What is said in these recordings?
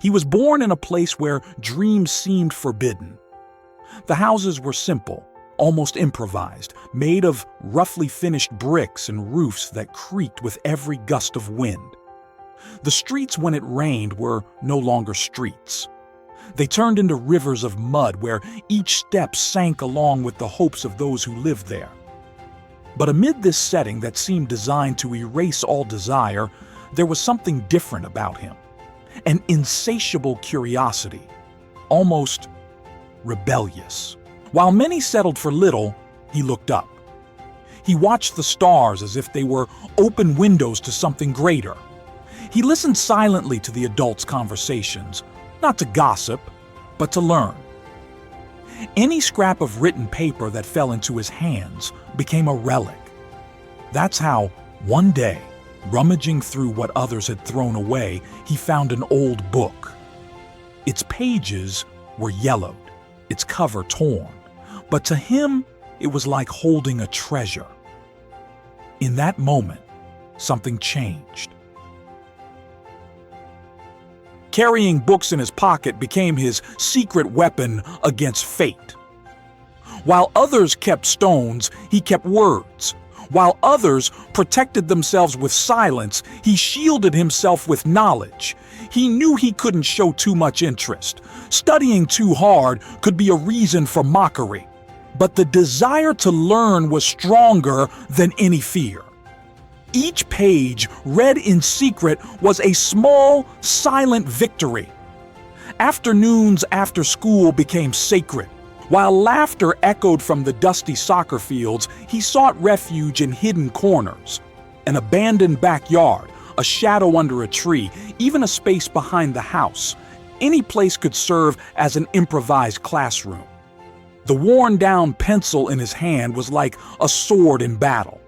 He was born in a place where dreams seemed forbidden. The houses were simple, almost improvised, made of roughly finished bricks and roofs that creaked with every gust of wind. The streets, when it rained, were no longer streets. They turned into rivers of mud where each step sank along with the hopes of those who lived there. But amid this setting that seemed designed to erase all desire, there was something different about him. An insatiable curiosity, almost rebellious. While many settled for little, he looked up. He watched the stars as if they were open windows to something greater. He listened silently to the adults' conversations, not to gossip, but to learn. Any scrap of written paper that fell into his hands became a relic. That's how, one day, rummaging through what others had thrown away, he found an old book. Its pages were yellowed, its cover torn, but to him, it was like holding a treasure. In that moment, something changed. Carrying books in his pocket became his secret weapon against fate. While others kept stones, he kept words. While others protected themselves with silence, he shielded himself with knowledge. He knew he couldn't show too much interest. Studying too hard could be a reason for mockery. But the desire to learn was stronger than any fear. Each page, read in secret, was a small, silent victory. Afternoons after school became sacred. While laughter echoed from the dusty soccer fields, he sought refuge in hidden corners. An abandoned backyard, a shadow under a tree, even a space behind the house. Any place could serve as an improvised classroom. The worn-down pencil in his hand was like a sword in battle.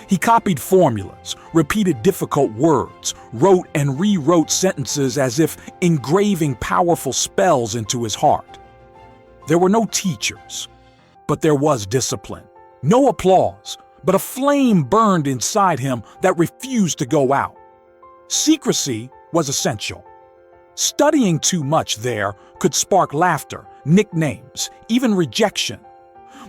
He copied formulas, repeated difficult words, wrote and rewrote sentences as if engraving powerful spells into his heart. There were no teachers, but there was discipline. No applause, but a flame burned inside him that refused to go out. Secrecy was essential. Studying too much there could spark laughter, nicknames, even rejection.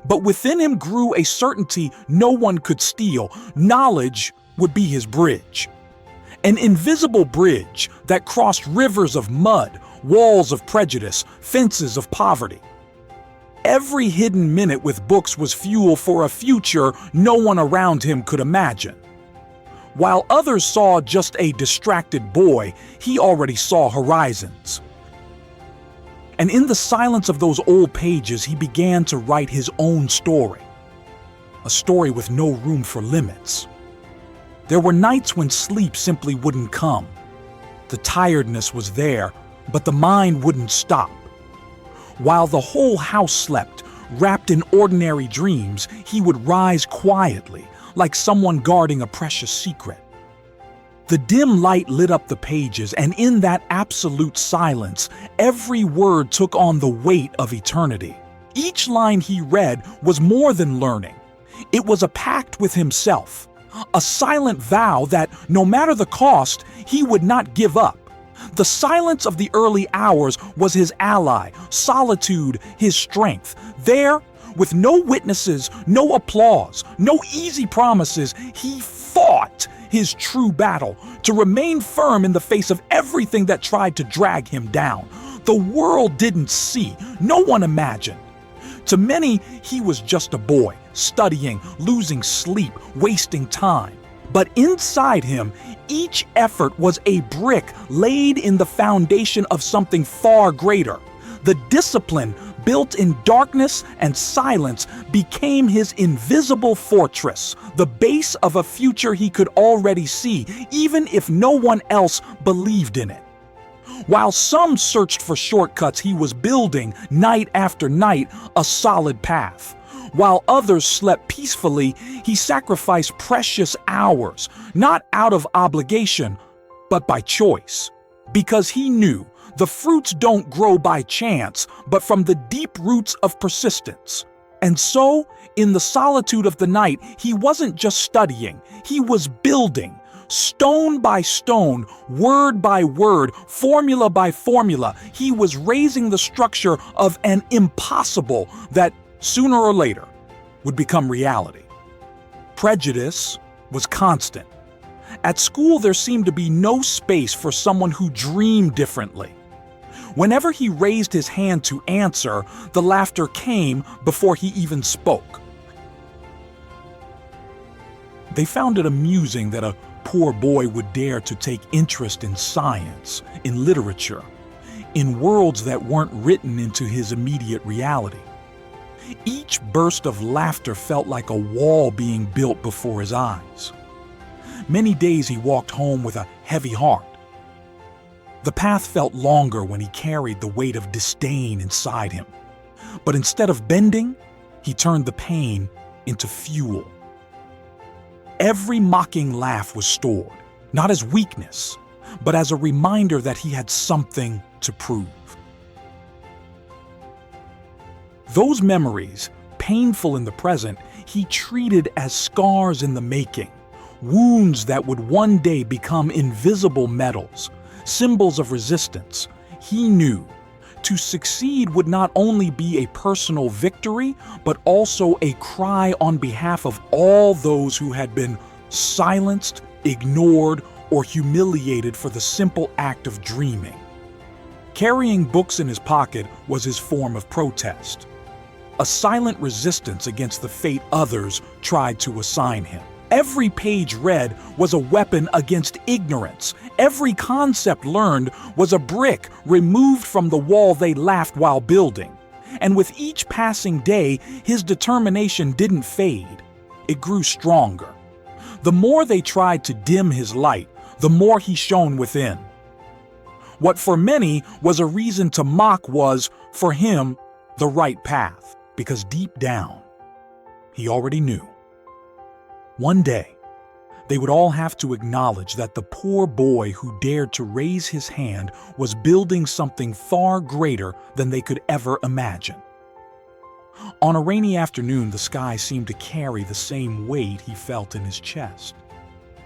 But within him grew a certainty no one could steal. Knowledge would be his bridge. An invisible bridge that crossed rivers of mud, walls of prejudice, fences of poverty. Every hidden minute with books was fuel for a future no one around him could imagine. While others saw just a distracted boy, he already saw horizons. And in the silence of those old pages, he began to write his own story. A story with no room for limits. There were nights when sleep simply wouldn't come. The tiredness was there, but the mind wouldn't stop. While the whole house slept, wrapped in ordinary dreams, he would rise quietly, like someone guarding a precious secret. The dim light lit up the pages, and in that absolute silence, every word took on the weight of eternity. Each line he read was more than learning. It was a pact with himself, a silent vow that, no matter the cost, he would not give up. The silence of the early hours was his ally, solitude his strength. There, with no witnesses, no applause, no easy promises, he fought his true battle to remain firm in the face of everything that tried to drag him down. The world didn't see, no one imagined. To many, he was just a boy, studying, losing sleep, wasting time. But inside him, each effort was a brick laid in the foundation of something far greater. The discipline, built in darkness and silence, became his invisible fortress, the base of a future he could already see, even if no one else believed in it. While some searched for shortcuts, he was building, night after night, a solid path. While others slept peacefully, he sacrificed precious hours, not out of obligation, but by choice. Because he knew the fruits don't grow by chance, but from the deep roots of persistence. And so, in the solitude of the night, he wasn't just studying, he was building, Stone by stone, word by word, formula by formula, he was raising the structure of an impossible that, sooner or later, would become reality. Prejudice was constant. At school, there seemed to be no space for someone who dreamed differently. Whenever he raised his hand to answer, the laughter came before he even spoke. They found it amusing that a poor boy would dare to take interest in science, in literature, in worlds that weren't written into his immediate reality. Each burst of laughter felt like a wall being built before his eyes. Many days he walked home with a heavy heart. The path felt longer when he carried the weight of disdain inside him. But instead of bending, he turned the pain into fuel. Every mocking laugh was stored, not as weakness, but as a reminder that he had something to prove. Those memories, painful in the present, he treated as scars in the making, wounds that would one day become invisible medals, symbols of resistance. He knew to succeed would not only be a personal victory, but also a cry on behalf of all those who had been silenced, ignored, or humiliated for the simple act of dreaming. Carrying books in his pocket was his form of protest, a silent resistance against the fate others tried to assign him. Every page read was a weapon against ignorance. Every concept learned was a brick removed from the wall they laughed while building. And with each passing day, his determination didn't fade. It grew stronger. The more they tried to dim his light, the more he shone within. What for many was a reason to mock was, for him, the right path, because deep down, he already knew. One day, they would all have to acknowledge that the poor boy who dared to raise his hand was building something far greater than they could ever imagine. On a rainy afternoon, the sky seemed to carry the same weight he felt in his chest.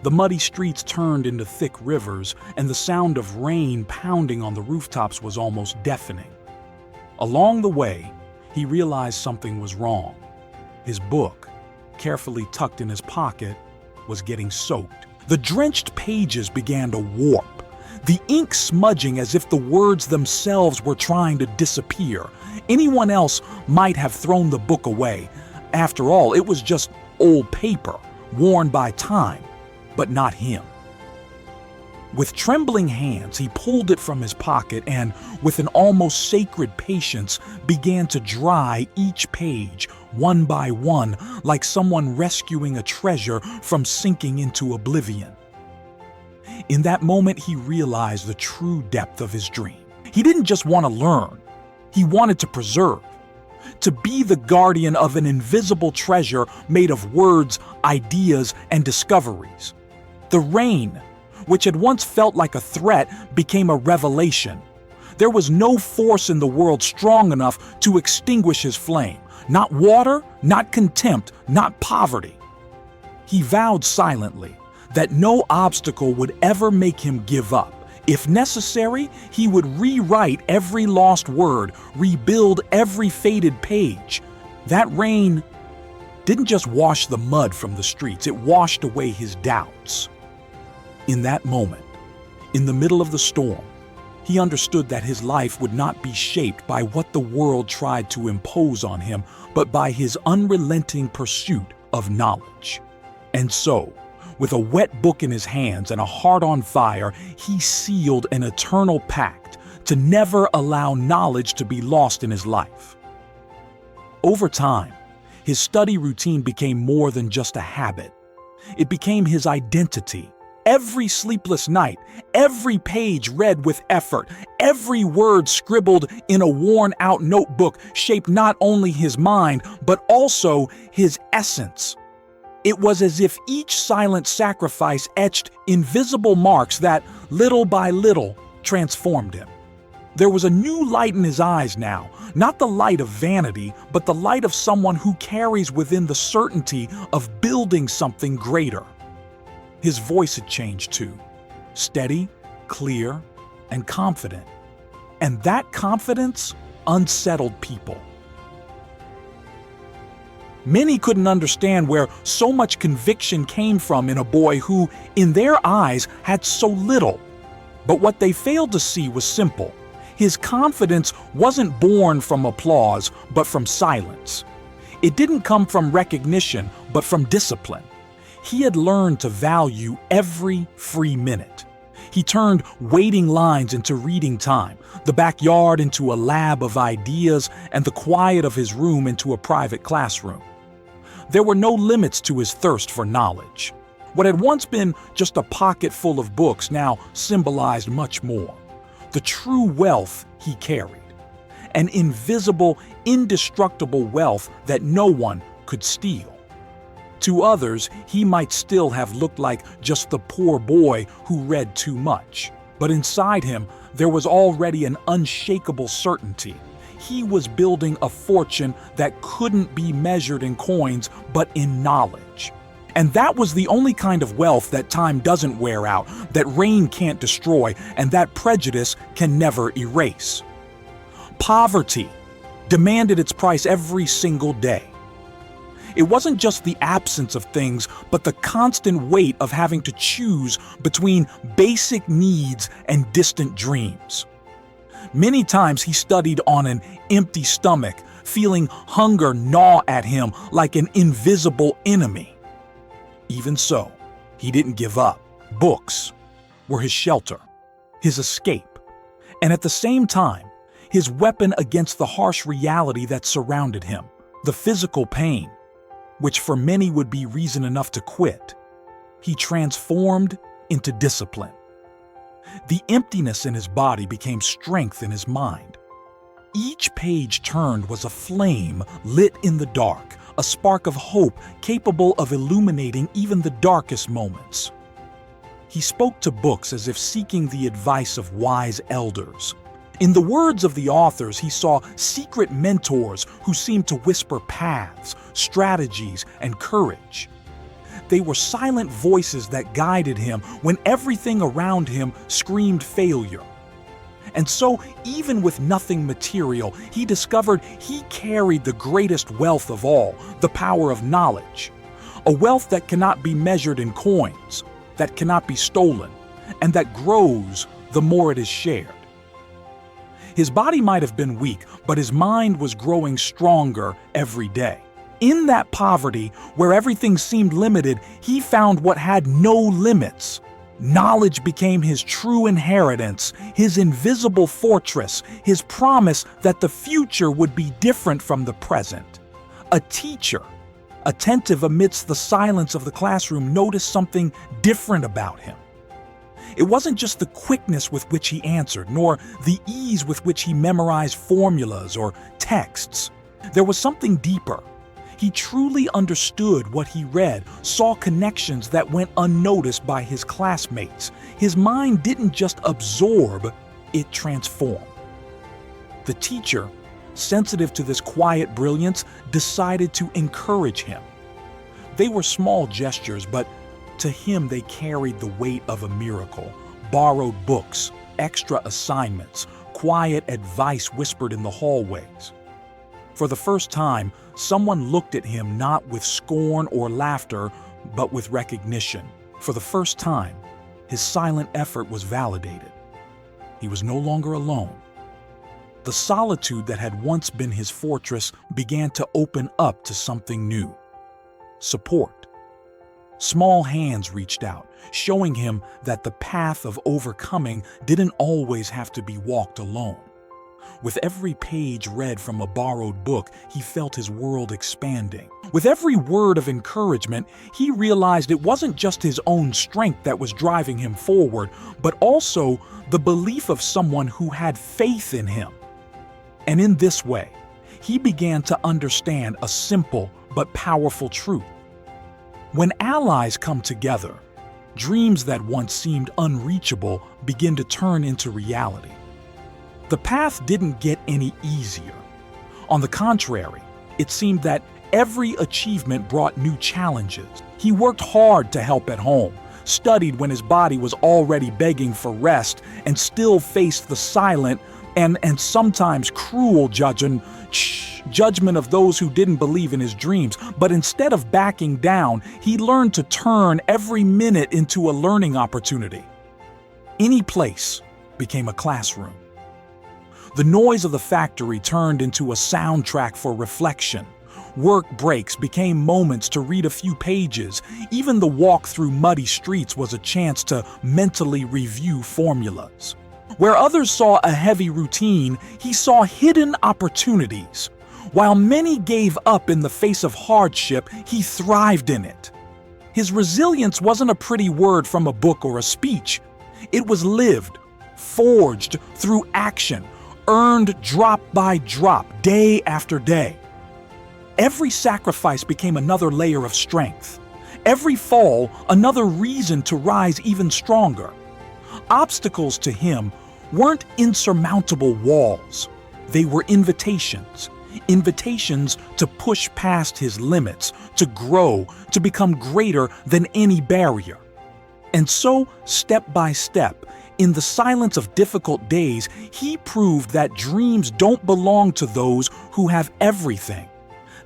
The muddy streets turned into thick rivers, and the sound of rain pounding on the rooftops was almost deafening. Along the way, he realized something was wrong. His book, carefully tucked in his pocket, was getting soaked. The drenched pages began to warp, the ink smudging as if the words themselves were trying to disappear. Anyone else might have thrown the book away. After all, it was just old paper, worn by time, but not him. With trembling hands, he pulled it from his pocket and, with an almost sacred patience, began to dry each page, one by one, like someone rescuing a treasure from sinking into oblivion. In that moment, he realized the true depth of his dream. He didn't just want to learn, he wanted to preserve, to be the guardian of an invisible treasure made of words, ideas, and discoveries. The rain, which had once felt like a threat, became a revelation. There was no force in the world strong enough to extinguish his flame. Not water, not contempt, not poverty. He vowed silently that no obstacle would ever make him give up. If necessary, he would rewrite every lost word, rebuild every faded page. That rain didn't just wash the mud from the streets, it washed away his doubts. In that moment, in the middle of the storm, he understood that his life would not be shaped by what the world tried to impose on him, but by his unrelenting pursuit of knowledge. And so, with a wet book in his hands and a heart on fire, he sealed an eternal pact to never allow knowledge to be lost in his life. Over time, his study routine became more than just a habit. It became his identity. Every sleepless night, every page read with effort, every word scribbled in a worn-out notebook shaped not only his mind, but also his essence. It was as if each silent sacrifice etched invisible marks that, little by little, transformed him. There was a new light in his eyes now, not the light of vanity, but the light of someone who carries within the certainty of building something greater. His voice had changed too. Steady, clear, and confident. And that confidence unsettled people. Many couldn't understand where so much conviction came from in a boy who, in their eyes, had so little. But what they failed to see was simple. His confidence wasn't born from applause, but from silence. It didn't come from recognition, but from discipline. He had learned to value every free minute. He turned waiting lines into reading time, the backyard into a lab of ideas, and the quiet of his room into a private classroom. There were no limits to his thirst for knowledge. What had once been just a pocket full of books now symbolized much more. The true wealth he carried. An invisible, indestructible wealth that no one could steal. To others, he might still have looked like just the poor boy who read too much. But inside him, there was already an unshakable certainty. He was building a fortune that couldn't be measured in coins, but in knowledge. And that was the only kind of wealth that time doesn't wear out, that rain can't destroy, and that prejudice can never erase. Poverty demanded its price every single day. It wasn't just the absence of things, but the constant weight of having to choose between basic needs and distant dreams. Many times he studied on an empty stomach, feeling hunger gnaw at him like an invisible enemy. Even so, he didn't give up. Books were his shelter, his escape, and at the same time, his weapon against the harsh reality that surrounded him, the physical pain, which for many would be reason enough to quit. He transformed into discipline. The emptiness in his body became strength in his mind. Each page turned was a flame lit in the dark, a spark of hope capable of illuminating even the darkest moments. He spoke to books as if seeking the advice of wise elders. In the words of the authors, he saw secret mentors who seemed to whisper paths, strategies, and courage. They were silent voices that guided him when everything around him screamed failure. And so, even with nothing material, he discovered he carried the greatest wealth of all, the power of knowledge. A wealth that cannot be measured in coins, that cannot be stolen, and that grows the more it is shared. His body might have been weak, but his mind was growing stronger every day. In that poverty, where everything seemed limited, he found what had no limits. Knowledge became his true inheritance, his invisible fortress, his promise that the future would be different from the present. A teacher, attentive amidst the silence of the classroom, noticed something different about him. It wasn't just the quickness with which he answered, nor the ease with which he memorized formulas or texts. There was something deeper. He truly understood what he read, saw connections that went unnoticed by his classmates. His mind didn't just absorb, it transformed. The teacher, sensitive to this quiet brilliance, decided to encourage him. They were small gestures, but to him they carried the weight of a miracle. Borrowed books, extra assignments, quiet advice whispered in the hallways. For the first time, someone looked at him not with scorn or laughter, but with recognition. For the first time, his silent effort was validated. He was no longer alone. The solitude that had once been his fortress began to open up to something new. Support. Small hands reached out, showing him that the path of overcoming didn't always have to be walked alone. With every page read from a borrowed book, he felt his world expanding. With every word of encouragement, he realized it wasn't just his own strength that was driving him forward, but also the belief of someone who had faith in him. And in this way, he began to understand a simple but powerful truth. When allies come together, dreams that once seemed unreachable begin to turn into reality. The path didn't get any easier. On the contrary, it seemed that every achievement brought new challenges. He worked hard to help at home, studied when his body was already begging for rest, and still faced the silent and sometimes cruel judgment of those who didn't believe in his dreams. But instead of backing down, he learned to turn every minute into a learning opportunity. Any place became a classroom. The noise of the factory turned into a soundtrack for reflection. Work breaks became moments to read a few pages. Even the walk through muddy streets was a chance to mentally review formulas. Where others saw a heavy routine, he saw hidden opportunities. While many gave up in the face of hardship, he thrived in it. His resilience wasn't a pretty word from a book or a speech. It was lived, forged through action, earned drop by drop, day after day. Every sacrifice became another layer of strength. Every fall, another reason to rise even stronger. Obstacles to him weren't insurmountable walls. They were invitations. Invitations to push past his limits, to grow, to become greater than any barrier. And so, step by step, in the silence of difficult days, he proved that dreams don't belong to those who have everything.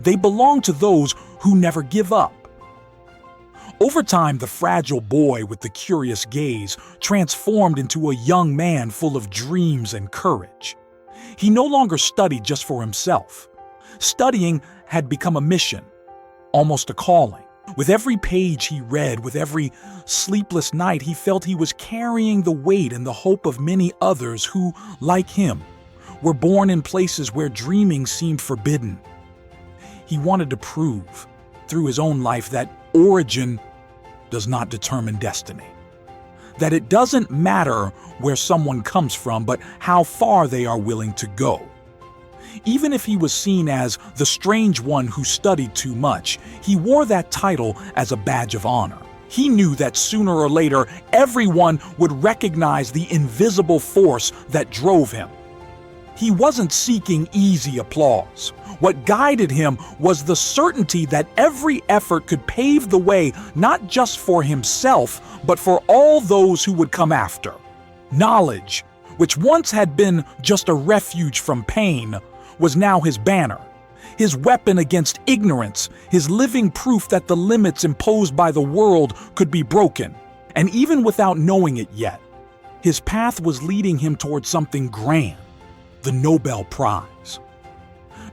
They belong to those who never give up. Over time, the fragile boy with the curious gaze transformed into a young man full of dreams and courage. He no longer studied just for himself. Studying had become a mission, almost a calling. With every page he read, with every sleepless night, he felt he was carrying the weight and the hope of many others who, like him, were born in places where dreaming seemed forbidden. He wanted to prove, through his own life, that origin does not determine destiny. That it doesn't matter where someone comes from, but how far they are willing to go. Even if he was seen as the strange one who studied too much, he wore that title as a badge of honor. He knew that sooner or later, everyone would recognize the invisible force that drove him. He wasn't seeking easy applause. What guided him was the certainty that every effort could pave the way not just for himself, but for all those who would come after. Knowledge, which once had been just a refuge from pain, was now his banner, his weapon against ignorance, his living proof that the limits imposed by the world could be broken. And even without knowing it yet, his path was leading him towards something grand, the Nobel Prize.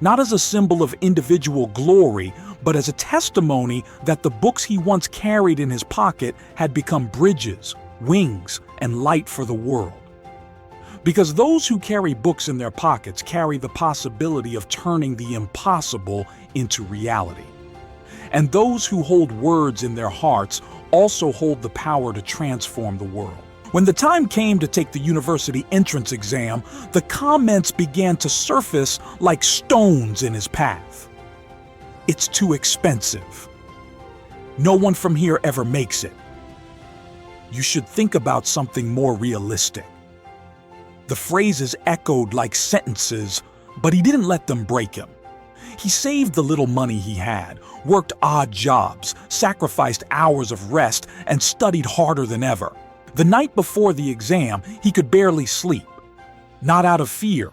Not as a symbol of individual glory, but as a testimony that the books he once carried in his pocket had become bridges, wings, and light for the world. Because those who carry books in their pockets carry the possibility of turning the impossible into reality. And those who hold words in their hearts also hold the power to transform the world. When the time came to take the university entrance exam, the comments began to surface like stones in his path. It's too expensive. No one from here ever makes it. You should think about something more realistic. The phrases echoed like sentences, but he didn't let them break him. He saved the little money he had, worked odd jobs, sacrificed hours of rest, and studied harder than ever. The night before the exam, he could barely sleep. Not out of fear,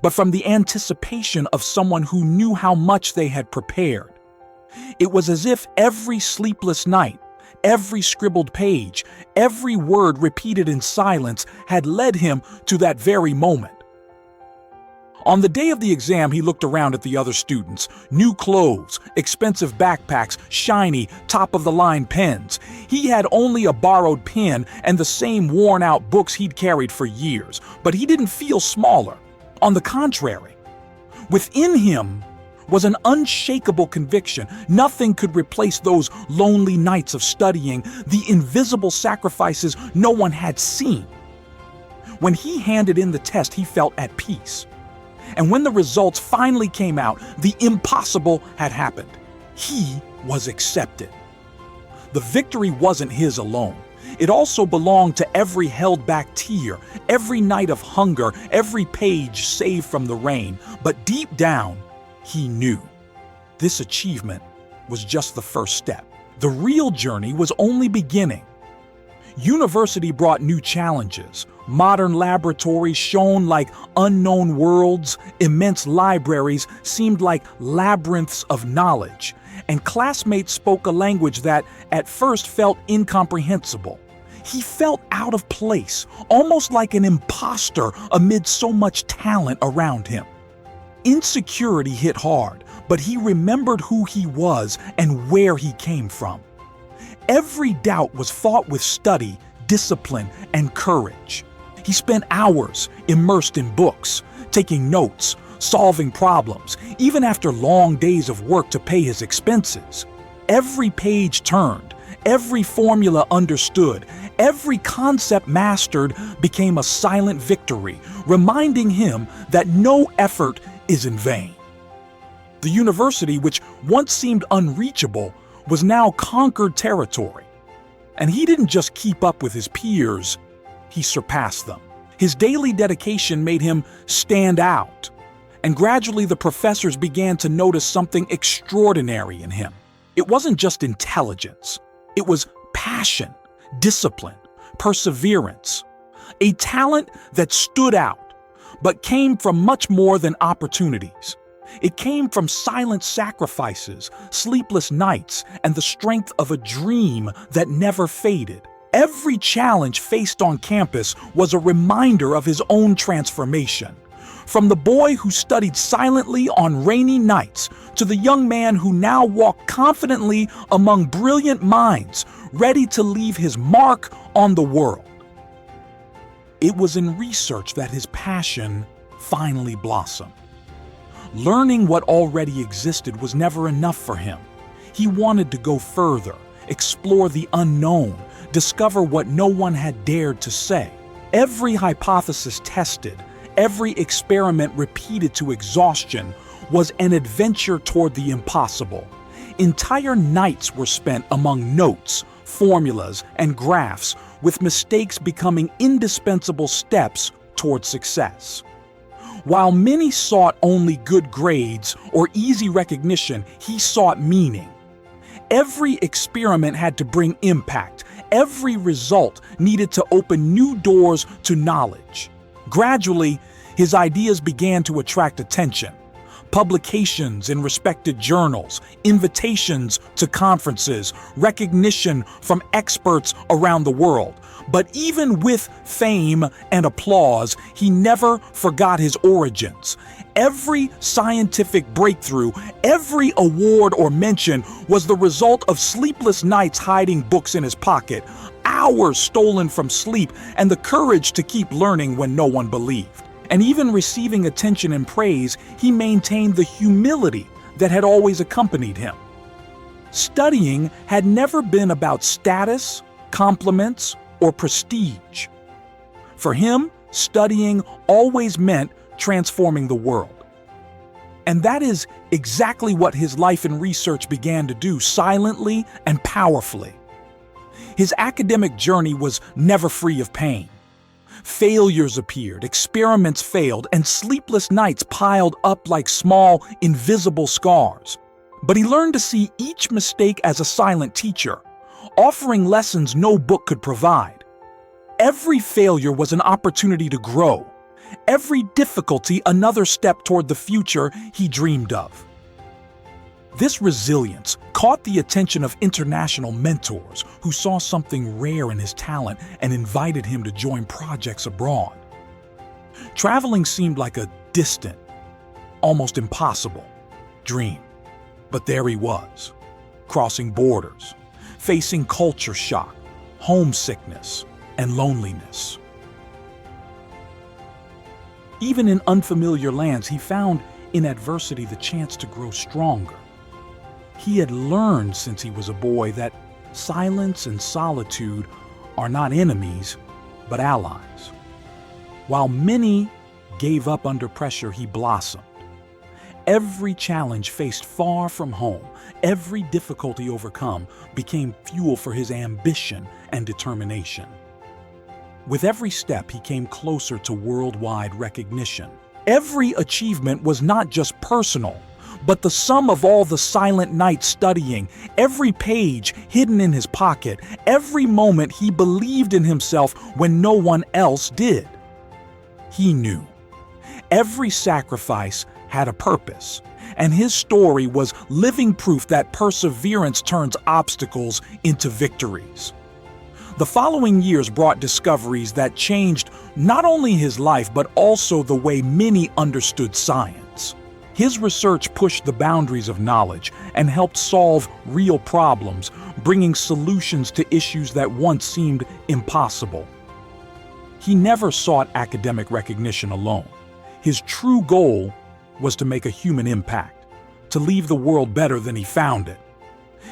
but from the anticipation of someone who knew how much they had prepared. It was as if every sleepless night, every scribbled page, every word repeated in silence had led him to that very moment. On the day of the exam, he looked around at the other students. New clothes, expensive backpacks, shiny, top-of-the-line pens. He had only a borrowed pen and the same worn-out books he'd carried for years, but he didn't feel smaller. On the contrary, within him was an unshakable conviction. Nothing could replace those lonely nights of studying, the invisible sacrifices no one had seen. When he handed in the test, he felt at peace. And when the results finally came out, the impossible had happened. He was accepted. The victory wasn't his alone. It also belonged to every held-back tear, every night of hunger, every page saved from the rain. But deep down, he knew this achievement was just the first step. The real journey was only beginning. University brought new challenges. Modern laboratories shone like unknown worlds, immense libraries seemed like labyrinths of knowledge, and classmates spoke a language that at first felt incomprehensible. He felt out of place, almost like an imposter amid so much talent around him. Insecurity hit hard, but he remembered who he was and where he came from. Every doubt was fought with study, discipline, and courage. He spent hours immersed in books, taking notes, solving problems, even after long days of work to pay his expenses. Every page turned, every formula understood, every concept mastered became a silent victory, reminding him that no effort is in vain. The university, which once seemed unreachable, was now conquered territory. And he didn't just keep up with his peers, he surpassed them. His daily dedication made him stand out, and gradually the professors began to notice something extraordinary in him. It wasn't just intelligence, it was passion, discipline, perseverance, a talent that stood out, but came from much more than opportunities. It came from silent sacrifices, sleepless nights, and the strength of a dream that never faded. Every challenge faced on campus was a reminder of his own transformation. From the boy who studied silently on rainy nights to the young man who now walked confidently among brilliant minds, ready to leave his mark on the world. It was in research that his passion finally blossomed. Learning what already existed was never enough for him. He wanted to go further, explore the unknown, discover what no one had dared to say. Every hypothesis tested, every experiment repeated to exhaustion was an adventure toward the impossible. Entire nights were spent among notes, formulas, and graphs, with mistakes becoming indispensable steps toward success. While many sought only good grades or easy recognition, he sought meaning. Every experiment had to bring impact. Every result needed to open new doors to knowledge. Gradually, his ideas began to attract attention. Publications in respected journals, invitations to conferences, recognition from experts around the world. But even with fame and applause, he never forgot his origins. Every scientific breakthrough, every award or mention was the result of sleepless nights hiding books in his pocket, hours stolen from sleep, and the courage to keep learning when no one believed. And even receiving attention and praise, he maintained the humility that had always accompanied him. Studying had never been about status, compliments, or prestige. For him, studying always meant transforming the world. And that is exactly what his life and research began to do, silently and powerfully. His academic journey was never free of pain. Failures appeared, experiments failed, and sleepless nights piled up like small, invisible scars. But he learned to see each mistake as a silent teacher, offering lessons no book could provide. Every failure was an opportunity to grow. Every difficulty another step toward the future he dreamed of. This resilience caught the attention of international mentors who saw something rare in his talent and invited him to join projects abroad. Traveling seemed like a distant, almost impossible dream. But there he was, crossing borders, facing culture shock, homesickness, and loneliness. Even in unfamiliar lands, he found in adversity the chance to grow stronger. He had learned since he was a boy that silence and solitude are not enemies, but allies. While many gave up under pressure, he blossomed. Every challenge faced far from home, every difficulty overcome, became fuel for his ambition and determination. With every step, he came closer to worldwide recognition. Every achievement was not just personal, But the sum of all the silent nights studying, every page hidden in his pocket, every moment he believed in himself when no one else did. He knew. Every sacrifice had a purpose, and his story was living proof that perseverance turns obstacles into victories. The following years brought discoveries that changed not only his life but also the way many understood science. His research pushed the boundaries of knowledge and helped solve real problems, bringing solutions to issues that once seemed impossible. He never sought academic recognition alone. His true goal was to make a human impact, to leave the world better than he found it.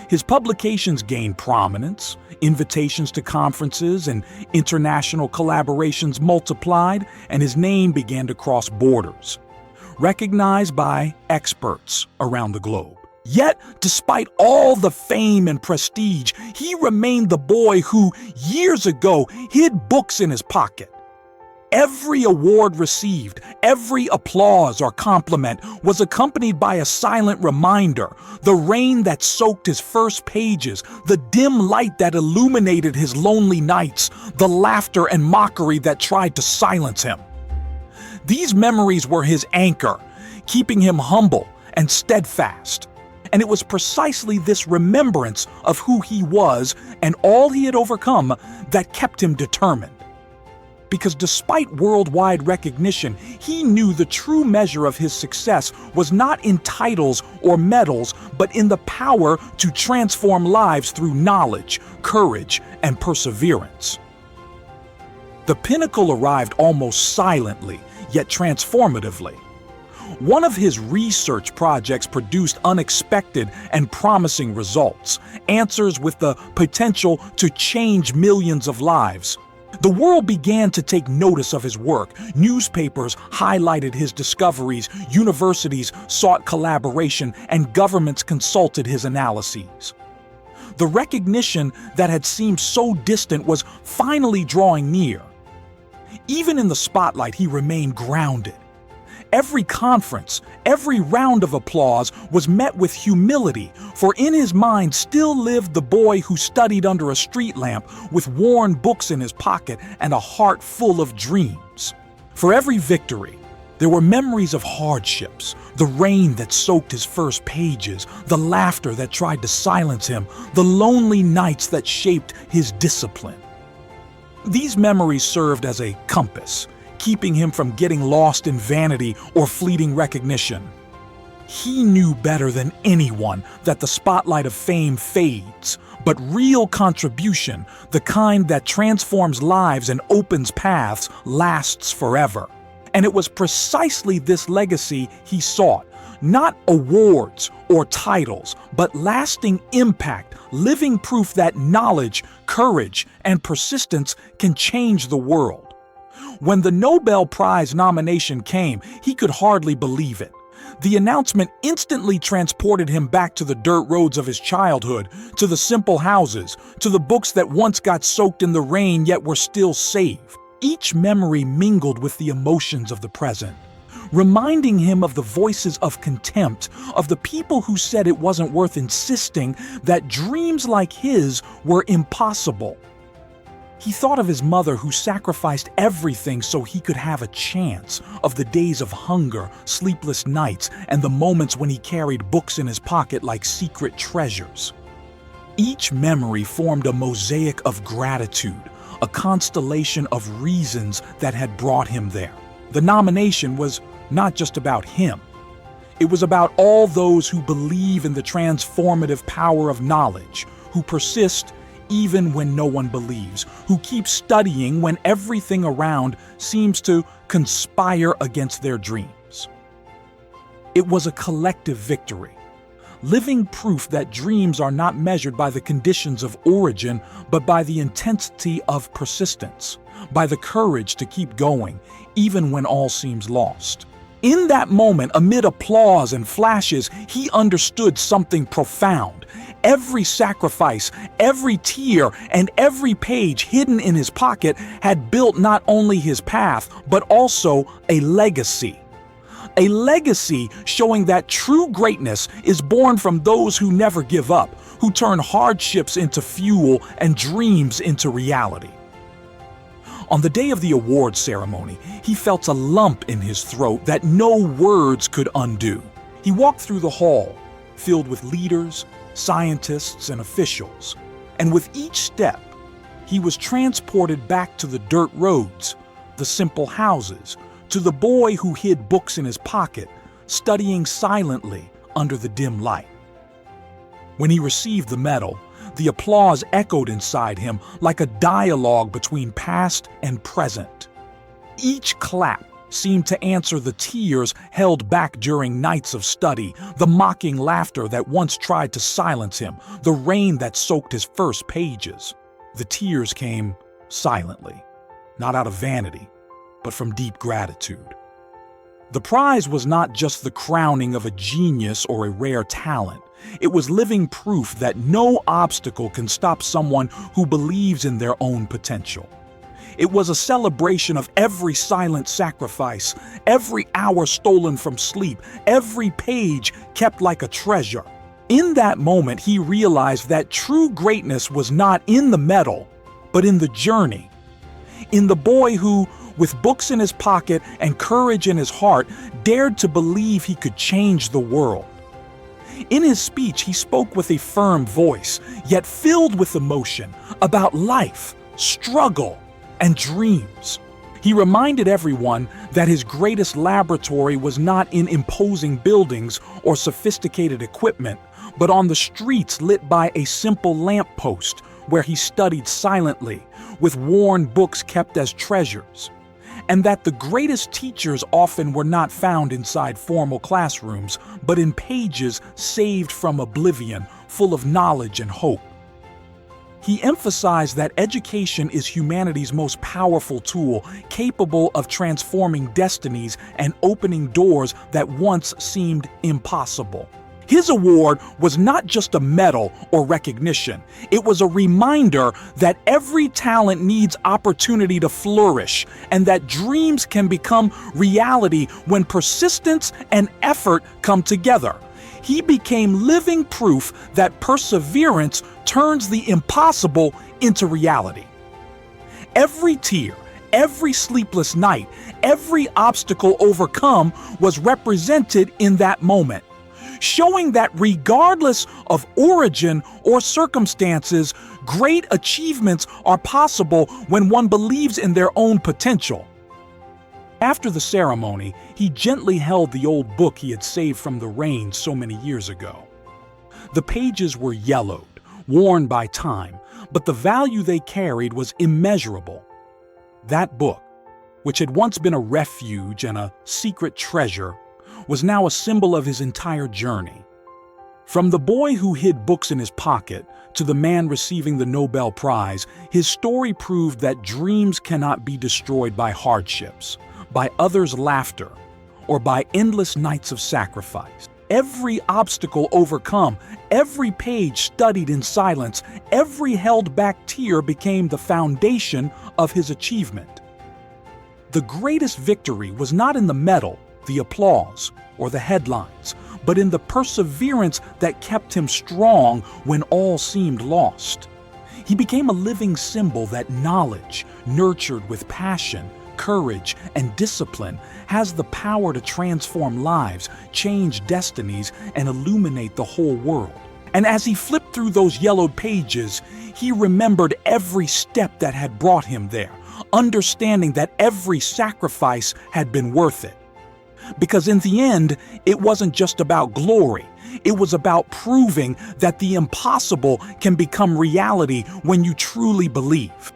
His publications gained prominence, invitations to conferences and international collaborations multiplied, and his name began to cross borders, recognized by experts around the globe. Yet, despite all the fame and prestige, he remained the boy who, years ago, hid books in his pocket. Every award received, every applause or compliment was accompanied by a silent reminder, the rain that soaked his first pages, the dim light that illuminated his lonely nights, the laughter and mockery that tried to silence him. These memories were his anchor, keeping him humble and steadfast. And it was precisely this remembrance of who he was and all he had overcome that kept him determined. Because despite worldwide recognition, he knew the true measure of his success was not in titles or medals, but in the power to transform lives through knowledge, courage, and perseverance. The pinnacle arrived almost silently, yet transformatively. One of his research projects produced unexpected and promising results, answers with the potential to change millions of lives. The world began to take notice of his work. Newspapers highlighted his discoveries, universities sought collaboration, and governments consulted his analyses. The recognition that had seemed so distant was finally drawing near. Even in the spotlight, he remained grounded. Every conference, every round of applause was met with humility, for in his mind still lived the boy who studied under a street lamp with worn books in his pocket and a heart full of dreams. For every victory, there were memories of hardships, the rain that soaked his first pages, the laughter that tried to silence him, the lonely nights that shaped his discipline. These memories served as a compass, keeping him from getting lost in vanity or fleeting recognition. He knew better than anyone that the spotlight of fame fades, but real contribution, the kind that transforms lives and opens paths, lasts forever. And it was precisely this legacy he sought, not awards or titles, but lasting impact, living proof that knowledge, courage, and persistence can change the world. When the Nobel Prize nomination came, he could hardly believe it. The announcement instantly transported him back to the dirt roads of his childhood, to the simple houses, to the books that once got soaked in the rain yet were still safe. Each memory mingled with the emotions of the present, reminding him of the voices of contempt, of the people who said it wasn't worth insisting, that dreams like his were impossible. He thought of his mother who sacrificed everything so he could have a chance, of the days of hunger, sleepless nights, and the moments when he carried books in his pocket like secret treasures. Each memory formed a mosaic of gratitude, a constellation of reasons that had brought him there. The nomination was not just about him. It was about all those who believe in the transformative power of knowledge, who persist even when no one believes, who keep studying when everything around seems to conspire against their dreams. It was a collective victory, living proof that dreams are not measured by the conditions of origin, but by the intensity of persistence, by the courage to keep going, even when all seems lost. In that moment, amid applause and flashes, he understood something profound. Every sacrifice, every tear, and every page hidden in his pocket had built not only his path, but also a legacy. A legacy showing that true greatness is born from those who never give up, who turn hardships into fuel and dreams into reality. On the day of the awards ceremony, he felt a lump in his throat that no words could undo. He walked through the hall, filled with leaders, scientists, and officials, and with each step, he was transported back to the dirt roads, the simple houses, to the boy who hid books in his pocket, studying silently under the dim light. When he received the medal, the applause echoed inside him like a dialogue between past and present. Each clap seemed to answer the tears held back during nights of study, the mocking laughter that once tried to silence him, the rain that soaked his first pages. The tears came silently, not out of vanity, but from deep gratitude. The prize was not just the crowning of a genius or a rare talent. It was living proof that no obstacle can stop someone who believes in their own potential. It was a celebration of every silent sacrifice, every hour stolen from sleep, every page kept like a treasure. In that moment, he realized that true greatness was not in the medal, but in the journey. In the boy who, with books in his pocket and courage in his heart, dared to believe he could change the world. In his speech, he spoke with a firm voice, yet filled with emotion, about life, struggle, and dreams. He reminded everyone that his greatest laboratory was not in imposing buildings or sophisticated equipment, but on the streets lit by a simple lamppost where he studied silently, with worn books kept as treasures. And that the greatest teachers often were not found inside formal classrooms, but in pages saved from oblivion, full of knowledge and hope. He emphasized that education is humanity's most powerful tool, capable of transforming destinies and opening doors that once seemed impossible. His award was not just a medal or recognition. It was a reminder that every talent needs opportunity to flourish and that dreams can become reality when persistence and effort come together. He became living proof that perseverance turns the impossible into reality. Every tear, every sleepless night, every obstacle overcome was represented in that moment, showing that regardless of origin or circumstances, great achievements are possible when one believes in their own potential. After the ceremony, he gently held the old book he had saved from the rain so many years ago. The pages were yellowed, worn by time, but the value they carried was immeasurable. That book, which had once been a refuge and a secret treasure, was now a symbol of his entire journey. From the boy who hid books in his pocket to the man receiving the Nobel Prize, his story proved that dreams cannot be destroyed by hardships, by others' laughter, or by endless nights of sacrifice. Every obstacle overcome, every page studied in silence, every held-back tear became the foundation of his achievement. The greatest victory was not in the medal, the applause, or the headlines, but in the perseverance that kept him strong when all seemed lost. He became a living symbol that knowledge, nurtured with passion, courage, and discipline, has the power to transform lives, change destinies, and illuminate the whole world. And as he flipped through those yellowed pages, he remembered every step that had brought him there, understanding that every sacrifice had been worth it. Because in the end, it wasn't just about glory. It was about proving that the impossible can become reality when you truly believe.